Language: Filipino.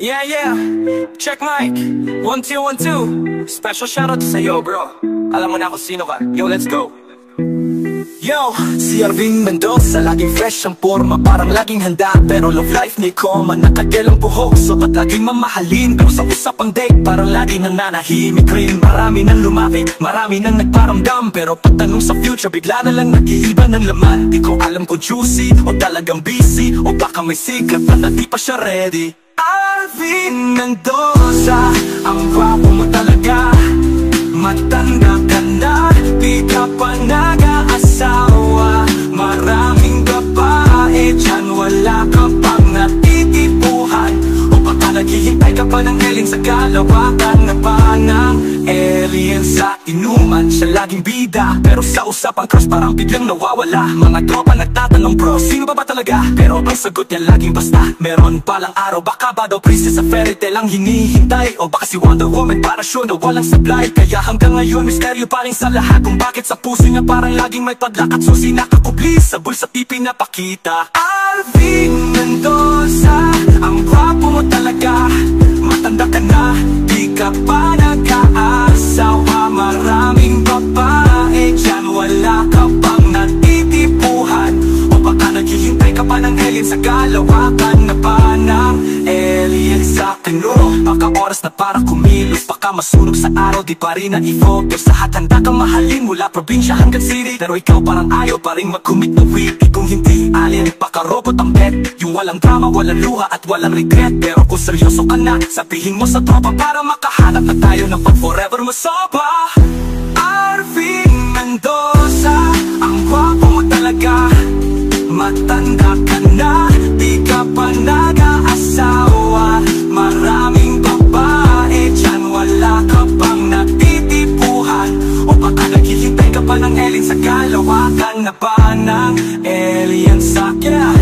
Yeah, yeah, check mic 1, 2, 1, 2. Special shoutout sa'yo bro. Alam mo na kung sino ka. Yo, let's go. Yo, si Arvin Mendoza, laging fresh ang forma, parang laging handa. Pero love life ni Coma, nakagalang buhok. So ba't laging mamahalin, pero sa usapang date parang laging nananahimik rin. Marami nang lumapit, marami nang nagparamdam, pero pagtanong sa future, bigla na lang nag-iiba ng laman. Di ko alam kung juicy, o talagang busy, o baka may secret na di pa siya ready. Arvin Mendoza, ang gwapo mo talaga. Matanda ka na, di ka pa nag-aasawa. Maraming babae dyan, wala ka pang natitipuhan. O baka naghihintay ka pa ng alien sa kalawakan na ba ng alien sa inuman. Siya laging bida, pero sa usapang crush parang biglang nawawala. Mga tropa nagtatanong bro, sino ba talaga? Pero ang sagot niya laging basta. Meron palang araw, baka ba daw princess sa fairy tale ang hinihintay? O baka si Wonder Woman para sure na walang supply. Kaya hanggang ngayon misteryo pa rin sa lahat kung bakit sa puso niya parang laging may padlak at susi nakakubli sa bulsa pipi na pakita. Arvin Mendoza, ang gwapo mo talaga. Matanda ka na, di ka pa nag-aasawa. Maraming babae dyan, wala ka pang natitipuhan. O baka naghihintay ka pa ng alien sa kalawakan na ba ng alien sa kano? Baka oras na para kumilos, baka masunog sa araw, di pa rin na-i-focus. Sa hatanda kang mahalin mula probinsya hanggang city, pero ikaw parang ayaw pa rin mag-commit na witty. Kung hindi alien, baka robot ang bet. Yung walang drama, walang luha at walang regret. Pero kung seryoso ka na, sabihin mo sa tropa para makahanap na tayo ng pag-forever mo soba. Arvin Mendoza, ang gwapo mo talaga. Matanda ka na, di ka pa nag-aasawa. Maraming babae dyan, wala ka pang natitipuhan. O baka naghihintay ka pa ng alien sa kalawakan na ba ng alien sa yeah.